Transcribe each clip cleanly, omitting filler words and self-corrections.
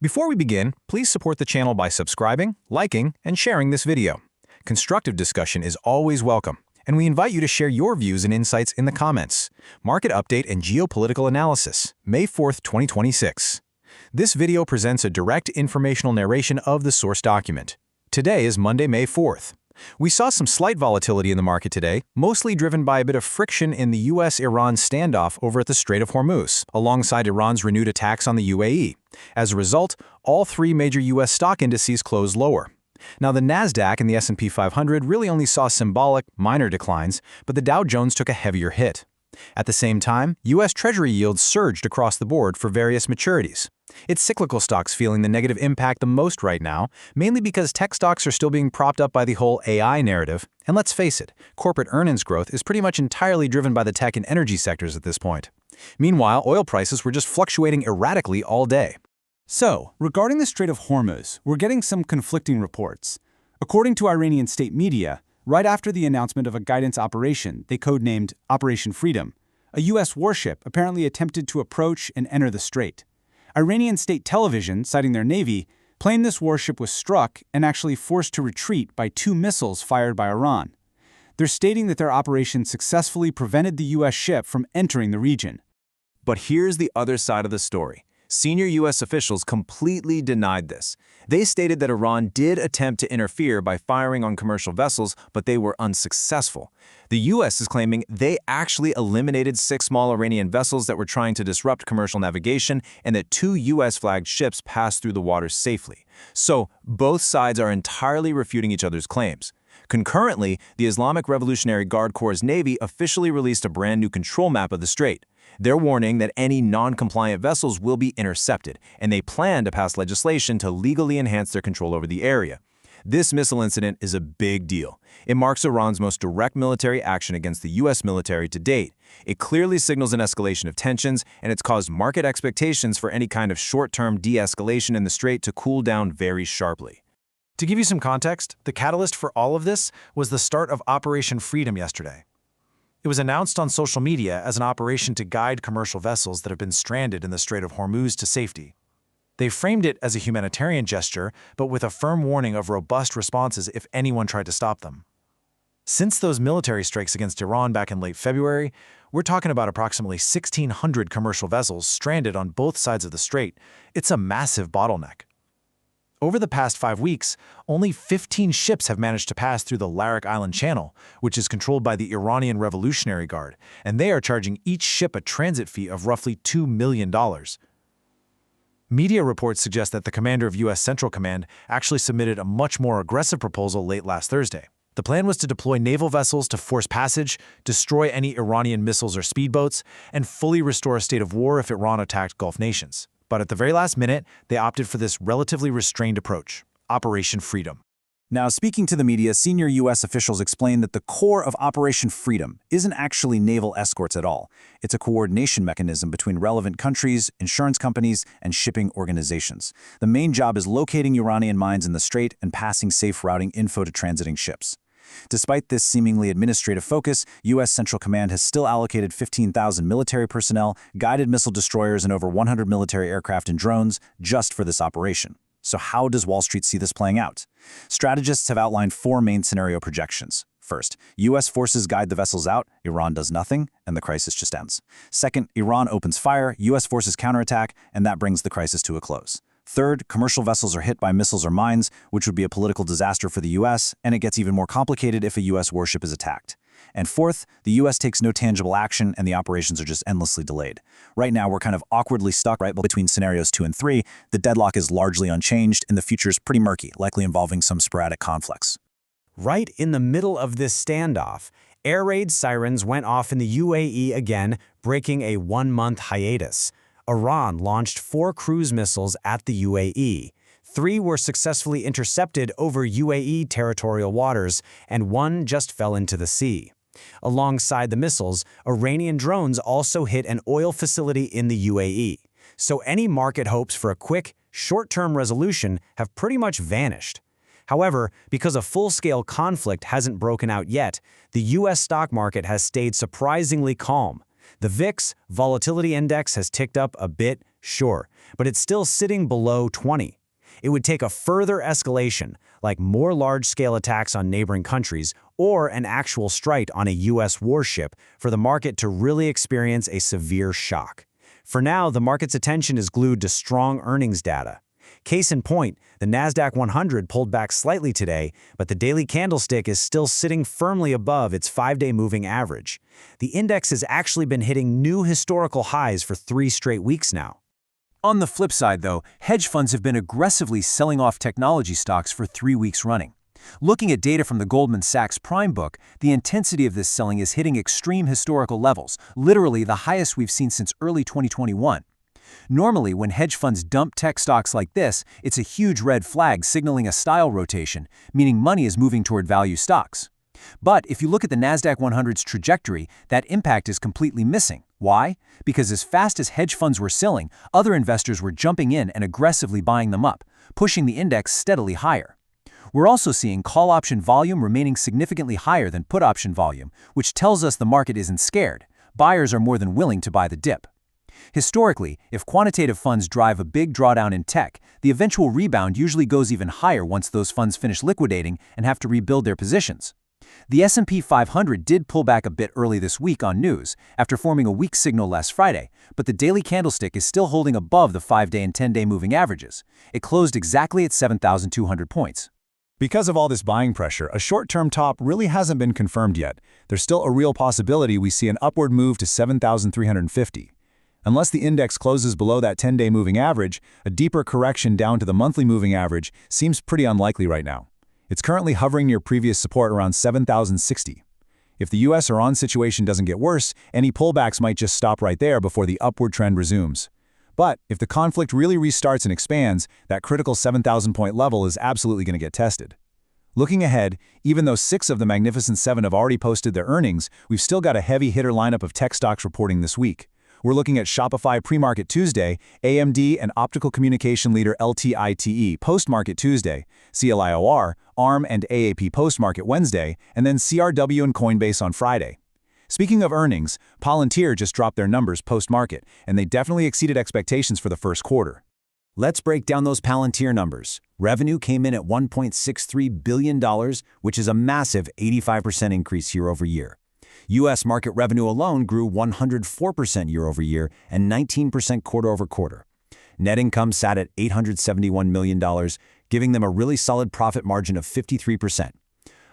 Before we begin, please support the channel by subscribing, liking, and sharing this video. Constructive discussion is always welcome, and we invite you to share your views and insights in the comments. Market Update and Geopolitical Analysis, May 4th, 2026. This video presents a direct informational narration of the source document. Today is Monday, May 4th. We saw some slight volatility in the market today, mostly driven by a bit of friction in the US-Iran standoff over at the Strait of Hormuz, alongside Iran's renewed attacks on the UAE. As a result, all three major US stock indices closed lower. Now, the Nasdaq and the S&P 500 really only saw symbolic, minor declines, but the Dow Jones took a heavier hit. At the same time, US Treasury yields surged across the board for various maturities. It's cyclical stocks feeling the negative impact the most right now, mainly because tech stocks are still being propped up by the whole AI narrative. And let's face it, corporate earnings growth is pretty much entirely driven by the tech and energy sectors at this point. Meanwhile, oil prices were just fluctuating erratically all day. So, regarding the Strait of Hormuz, we're getting some conflicting reports. According to Iranian state media, right after the announcement of a guidance operation they codenamed Operation Freedom, a U.S. warship apparently attempted to approach and enter the strait. Iranian state television, citing their navy, claimed this warship was struck and actually forced to retreat by 2 missiles fired by Iran. They're stating that their operation successfully prevented the U.S. ship from entering the region. But here's the other side of the story. Senior U.S. officials completely denied this. They stated that Iran did attempt to interfere by firing on commercial vessels, but they were unsuccessful. The U.S. is claiming they actually eliminated 6 small Iranian vessels that were trying to disrupt commercial navigation and that 2 U.S.-flagged ships passed through the waters safely. So, both sides are entirely refuting each other's claims. Concurrently, the Islamic Revolutionary Guard Corps' Navy officially released a brand new control map of the strait. They're warning that any non-compliant vessels will be intercepted, and they plan to pass legislation to legally enhance their control over the area. This missile incident is a big deal. It marks Iran's most direct military action against the U.S. military to date. It clearly signals an escalation of tensions, and it's caused market expectations for any kind of short-term de-escalation in the strait to cool down very sharply. To give you some context, the catalyst for all of this was the start of Operation Freedom yesterday. It was announced on social media as an operation to guide commercial vessels that have been stranded in the Strait of Hormuz to safety. They framed it as a humanitarian gesture, but with a firm warning of robust responses if anyone tried to stop them. Since those military strikes against Iran back in late February, we're talking about approximately 1,600 commercial vessels stranded on both sides of the strait. It's a massive bottleneck. Over the past 5 weeks, only 15 ships have managed to pass through the Larak Island Channel, which is controlled by the Iranian Revolutionary Guard, and they are charging each ship a transit fee of roughly $2 million. Media reports suggest that the commander of U.S. Central Command actually submitted a much more aggressive proposal late last Thursday. The plan was to deploy naval vessels to force passage, destroy any Iranian missiles or speedboats, and fully restore a state of war if Iran attacked Gulf nations. But at the very last minute, they opted for this relatively restrained approach, Operation Freedom. Now, speaking to the media, senior U.S. officials explained that the core of Operation Freedom isn't actually naval escorts at all. It's a coordination mechanism between relevant countries, insurance companies, and shipping organizations. The main job is locating Iranian mines in the strait and passing safe routing info to transiting ships. Despite this seemingly administrative focus, U.S. Central Command has still allocated 15,000 military personnel, guided missile destroyers, and over 100 military aircraft and drones just for this operation. So how does Wall Street see this playing out? Strategists have outlined 4 main scenario projections. First, U.S. forces guide the vessels out, Iran does nothing, and the crisis just ends. Second, Iran opens fire, U.S. forces counterattack, and that brings the crisis to a close. Third, commercial vessels are hit by missiles or mines, which would be a political disaster for the U.S., and it gets even more complicated if a U.S. warship is attacked. And fourth, the U.S. takes no tangible action and the operations are just endlessly delayed. Right now, we're kind of awkwardly stuck right between scenarios 2 and 3. The deadlock is largely unchanged, and the future is pretty murky, likely involving some sporadic conflicts. Right in the middle of this standoff, air raid sirens went off in the UAE again, breaking a 1-month hiatus. Iran launched 4 cruise missiles at the UAE. 3 were successfully intercepted over UAE territorial waters, and 1 just fell into the sea. Alongside the missiles, Iranian drones also hit an oil facility in the UAE. So any market hopes for a quick, short-term resolution have pretty much vanished. However, because a full-scale conflict hasn't broken out yet, the U.S. stock market has stayed surprisingly calm. The VIX volatility index has ticked up a bit, sure, but it's still sitting below 20. It would take a further escalation, like more large-scale attacks on neighboring countries or an actual strike on a U.S. warship, for the market to really experience a severe shock. For now, the market's attention is glued to strong earnings data. Case in point, the Nasdaq 100 pulled back slightly today, but the daily candlestick is still sitting firmly above its 5-day moving average. The index has actually been hitting new historical highs for 3 straight weeks now. On the flip side, though, hedge funds have been aggressively selling off technology stocks for 3 weeks running. Looking at data from the Goldman Sachs Prime book, the intensity of this selling is hitting extreme historical levels, literally the highest we've seen since early 2021. Normally, when hedge funds dump tech stocks like this, it's a huge red flag signaling a style rotation, meaning money is moving toward value stocks. But if you look at the Nasdaq 100's trajectory, that impact is completely missing. Why? Because as fast as hedge funds were selling, other investors were jumping in and aggressively buying them up, pushing the index steadily higher. We're also seeing call option volume remaining significantly higher than put option volume, which tells us the market isn't scared. Buyers are more than willing to buy the dip. Historically, if quantitative funds drive a big drawdown in tech, the eventual rebound usually goes even higher once those funds finish liquidating and have to rebuild their positions. The S&P 500 did pull back a bit early this week on news after forming a weak signal last Friday, but the daily candlestick is still holding above the 5-day and 10-day moving averages. It closed exactly at 7,200 points. Because of all this buying pressure, a short-term top really hasn't been confirmed yet. There's still a real possibility we see an upward move to 7,350. Unless the index closes below that 10-day moving average, a deeper correction down to the monthly moving average seems pretty unlikely right now. It's currently hovering near previous support around 7,060. If the US Iran situation doesn't get worse, any pullbacks might just stop right there before the upward trend resumes. But if the conflict really restarts and expands, that critical 7,000-point level is absolutely going to get tested. Looking ahead, even though 6 of the Magnificent 7 have already posted their earnings, we've still got a heavy hitter lineup of tech stocks reporting this week. We're looking at Shopify pre-market Tuesday, AMD and optical communication leader LTITE post-market Tuesday, CLIOR, ARM and AAP post-market Wednesday, and then CRW and Coinbase on Friday. Speaking of earnings, Palantir just dropped their numbers post-market, and they definitely exceeded expectations for the first quarter. Let's break down those Palantir numbers. Revenue came in at $1.63 billion, which is a massive 85% increase year over year. U.S. market revenue alone grew 104% year over year and 19% quarter over quarter. Net income sat at $871 million, giving them a really solid profit margin of 53%.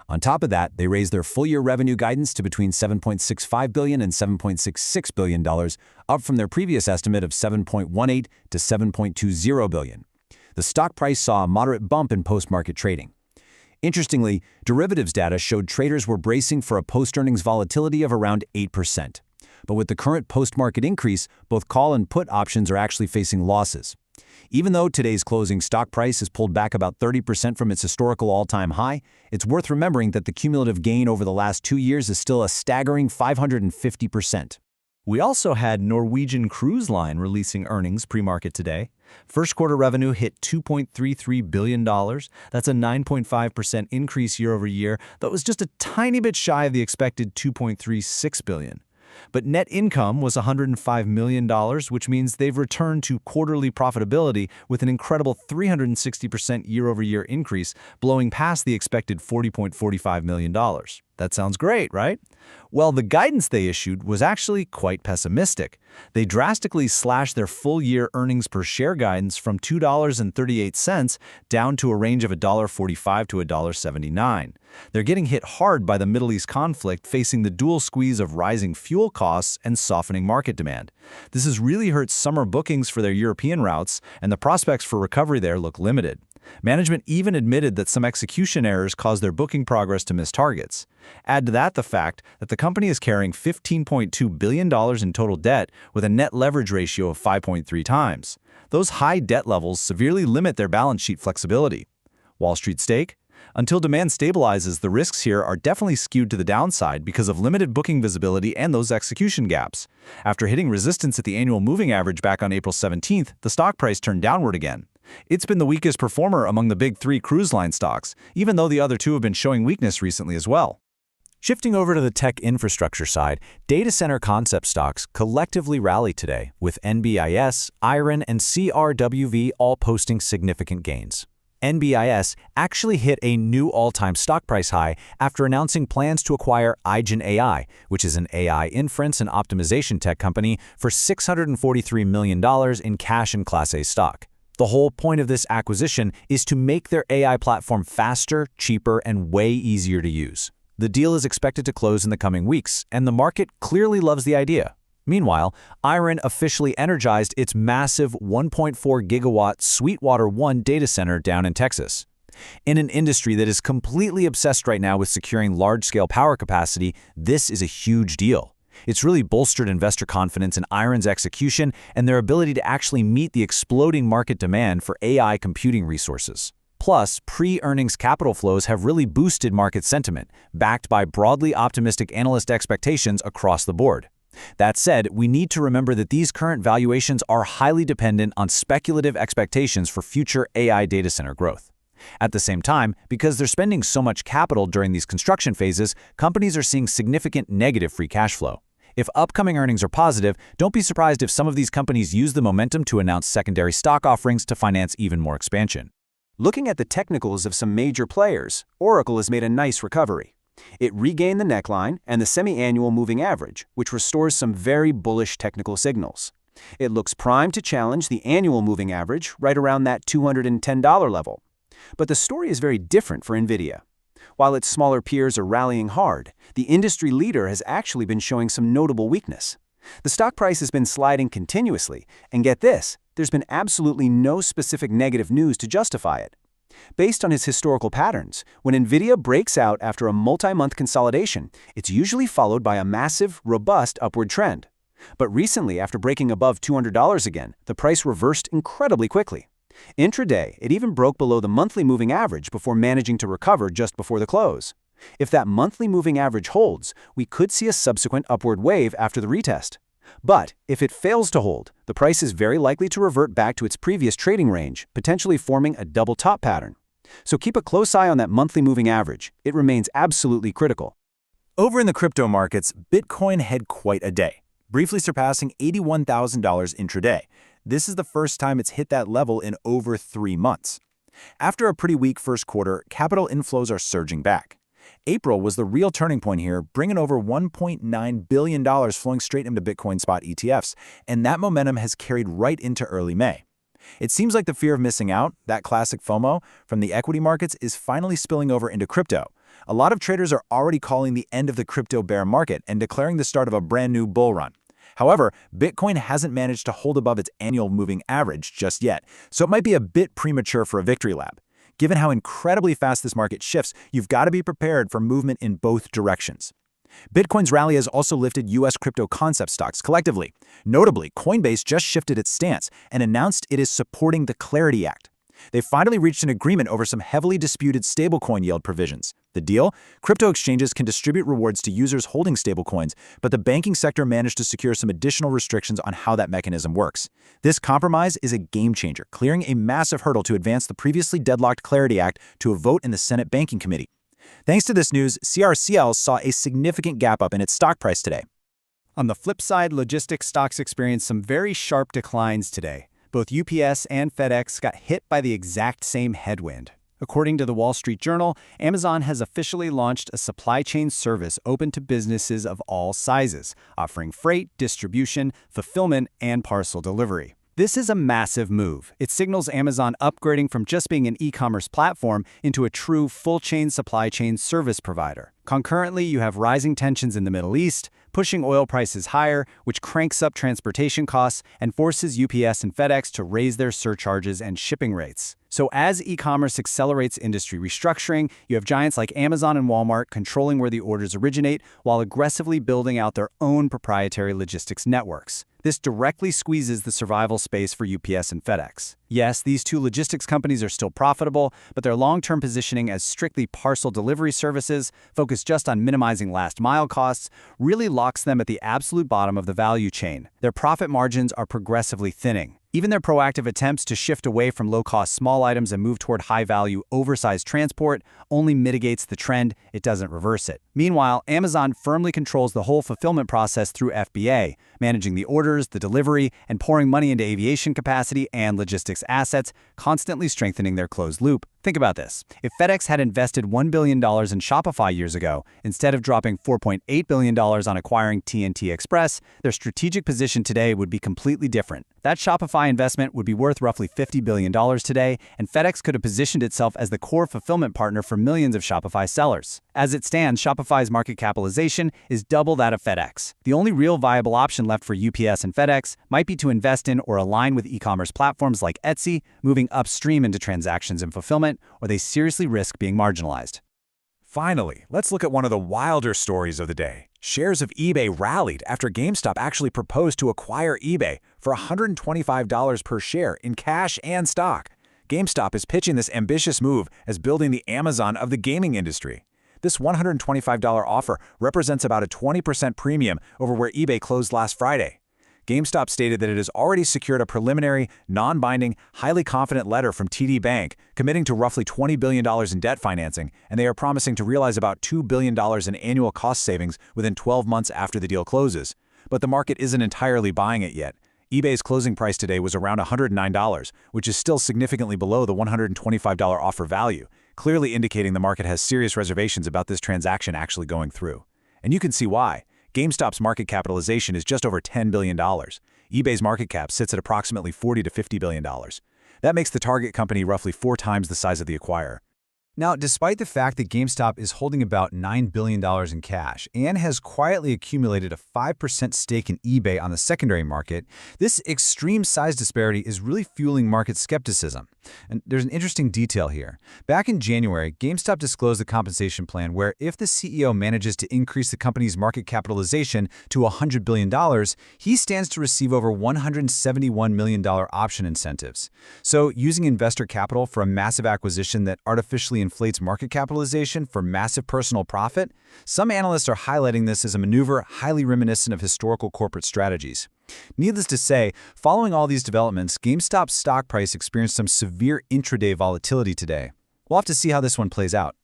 On top of that, they raised their full-year revenue guidance to between $7.65 billion and $7.66 billion, up from their previous estimate of $7.18 to $7.20 billion. The stock price saw a moderate bump in post-market trading. Interestingly, derivatives data showed traders were bracing for a post-earnings volatility of around 8%. But with the current post-market increase, both call and put options are actually facing losses. Even though today's closing stock price has pulled back about 30% from its historical all-time high, it's worth remembering that the cumulative gain over the last 2 years is still a staggering 550%. We also had Norwegian Cruise Line releasing earnings pre-market today. First quarter revenue hit $2.33 billion. That's a 9.5% increase year over year, though it was just a tiny bit shy of the expected $2.36 billion. But net income was $105 million, which means they've returned to quarterly profitability with an incredible 360% year-over-year increase, blowing past the expected $40.45 million. That sounds great, right? Well, the guidance they issued was actually quite pessimistic. They drastically slashed their full-year earnings per share guidance from $2.38 down to a range of $1.45 to $1.79. They're getting hit hard by the Middle East conflict, facing the dual squeeze of rising fuel costs and softening market demand. This has really hurt summer bookings for their European routes, and the prospects for recovery there look limited. Management even admitted that some execution errors caused their booking progress to miss targets. Add to that the fact that the company is carrying $15.2 billion in total debt with a net leverage ratio of 5.3 times. Those high debt levels severely limit their balance sheet flexibility. Wall Street stake? Until demand stabilizes, the risks here are definitely skewed to the downside because of limited booking visibility and those execution gaps. After hitting resistance at the annual moving average back on April 17th, the stock price turned downward again. It's been the weakest performer among the big 3 cruise line stocks, even though the other 2 have been showing weakness recently as well. Shifting over to the tech infrastructure side, data center concept stocks collectively rallied today, with NBIS, IREN, and CRWV all posting significant gains. NBIS actually hit a new all-time stock price high after announcing plans to acquire Igen AI, which is an AI inference and optimization tech company, for $643 million in cash and Class A stock. The whole point of this acquisition is to make their AI platform faster, cheaper, and way easier to use. The deal is expected to close in the coming weeks, and the market clearly loves the idea. Meanwhile, IREN officially energized its massive 1.4 gigawatt Sweetwater 1 data center down in Texas. In an industry that is completely obsessed right now with securing large-scale power capacity, this is a huge deal. It's really bolstered investor confidence in IREN's execution and their ability to actually meet the exploding market demand for AI computing resources. Plus, pre-earnings capital flows have really boosted market sentiment, backed by broadly optimistic analyst expectations across the board. That said, we need to remember that these current valuations are highly dependent on speculative expectations for future AI data center growth. At the same time, because they're spending so much capital during these construction phases, companies are seeing significant negative free cash flow. If upcoming earnings are positive, don't be surprised if some of these companies use the momentum to announce secondary stock offerings to finance even more expansion. Looking at the technicals of some major players, Oracle has made a nice recovery. It regained the neckline and the semi-annual moving average, which restores some very bullish technical signals. It looks primed to challenge the annual moving average right around that $210 level. But the story is very different for NVIDIA. While its smaller peers are rallying hard, the industry leader has actually been showing some notable weakness. The stock price has been sliding continuously, and get this, there's been absolutely no specific negative news to justify it. Based on its historical patterns, when NVIDIA breaks out after a multi-month consolidation, it's usually followed by a massive, robust upward trend. But recently, after breaking above $200 again, the price reversed incredibly quickly. Intraday, it even broke below the monthly moving average before managing to recover just before the close. If that monthly moving average holds, we could see a subsequent upward wave after the retest. But if it fails to hold, the price is very likely to revert back to its previous trading range, potentially forming a double top pattern. So keep a close eye on that monthly moving average. It remains absolutely critical. Over in the crypto markets, Bitcoin had quite a day, briefly surpassing $81,000 intraday. This is the first time it's hit that level in over 3 months. After a pretty weak first quarter, capital inflows are surging back. April was the real turning point here, bringing over $1.9 billion flowing straight into Bitcoin spot ETFs, and that momentum has carried right into early May. It seems like the fear of missing out, that classic FOMO, from the equity markets is finally spilling over into crypto. A lot of traders are already calling the end of the crypto bear market and declaring the start of a brand new bull run. However, Bitcoin hasn't managed to hold above its annual moving average just yet, so it might be a bit premature for a victory lap. Given how incredibly fast this market shifts, you've got to be prepared for movement in both directions. Bitcoin's rally has also lifted U.S. crypto concept stocks collectively. Notably, Coinbase just shifted its stance and announced it is supporting the Clarity Act. They finally reached an agreement over some heavily disputed stablecoin yield provisions. The deal? Crypto exchanges can distribute rewards to users holding stablecoins, but the banking sector managed to secure some additional restrictions on how that mechanism works. This compromise is a game changer, clearing a massive hurdle to advance the previously deadlocked Clarity Act to a vote in the Senate Banking Committee. Thanks to this news, CRCL saw a significant gap up in its stock price today. On the flip side, logistics stocks experienced some very sharp declines today. Both UPS and FedEx got hit by the exact same headwind. According to the Wall Street Journal, Amazon has officially launched a supply chain service open to businesses of all sizes, offering freight, distribution, fulfillment, and parcel delivery. This is a massive move. It signals Amazon upgrading from just being an e-commerce platform into a true full-chain supply chain service provider. Concurrently, you have rising tensions in the Middle East, pushing oil prices higher, which cranks up transportation costs and forces UPS and FedEx to raise their surcharges and shipping rates. So as e-commerce accelerates industry restructuring, you have giants like Amazon and Walmart controlling where the orders originate while aggressively building out their own proprietary logistics networks. This directly squeezes the survival space for UPS and FedEx. Yes, these two logistics companies are still profitable, but their long-term positioning as strictly parcel delivery services, focused just on minimizing last-mile costs, really locks them at the absolute bottom of the value chain. Their profit margins are progressively thinning. Even their proactive attempts to shift away from low-cost small items and move toward high-value, oversized transport only mitigates the trend, it doesn't reverse it. Meanwhile, Amazon firmly controls the whole fulfillment process through FBA, managing the orders, the delivery, and pouring money into aviation capacity and logistics assets, constantly strengthening their closed loop. Think about this. If FedEx had invested $1 billion in Shopify years ago, instead of dropping $4.8 billion on acquiring TNT Express, their strategic position today would be completely different. That Shopify investment would be worth roughly $50 billion today, and FedEx could have positioned itself as the core fulfillment partner for millions of Shopify sellers. As it stands, Shopify's market capitalization is double that of FedEx. The only real viable option left for UPS and FedEx might be to invest in or align with e-commerce platforms like Etsy, moving upstream into transactions and fulfillment, or they seriously risk being marginalized. Finally, let's look at one of the wilder stories of the day. Shares of eBay rallied after GameStop actually proposed to acquire eBay for $125 per share in cash and stock. GameStop is pitching this ambitious move as building the Amazon of the gaming industry. This $125 offer represents about a 20% premium over where eBay closed last Friday. GameStop stated that it has already secured a preliminary, non-binding, highly confident letter from TD Bank committing to roughly $20 billion in debt financing, and they are promising to realize about $2 billion in annual cost savings within 12 months after the deal closes. But the market isn't entirely buying it yet. eBay's closing price today was around $109, which is still significantly below the $125 offer value, clearly indicating the market has serious reservations about this transaction actually going through. And you can see why. GameStop's market capitalization is just over $10 billion. eBay's market cap sits at approximately $40 to $50 billion. That makes the target company roughly 4 times the size of the acquirer. Now, despite the fact that GameStop is holding about $9 billion in cash and has quietly accumulated a 5% stake in eBay on the secondary market, this extreme size disparity is really fueling market skepticism. And there's an interesting detail here. Back in January, GameStop disclosed a compensation plan where if the CEO manages to increase the company's market capitalization to $100 billion, he stands to receive over $171 million option incentives. So using investor capital for a massive acquisition that artificially inflates market capitalization for massive personal profit, some analysts are highlighting this as a maneuver highly reminiscent of historical corporate strategies. Needless to say, following all these developments, GameStop's stock price experienced some severe intraday volatility today. We'll have to see how this one plays out.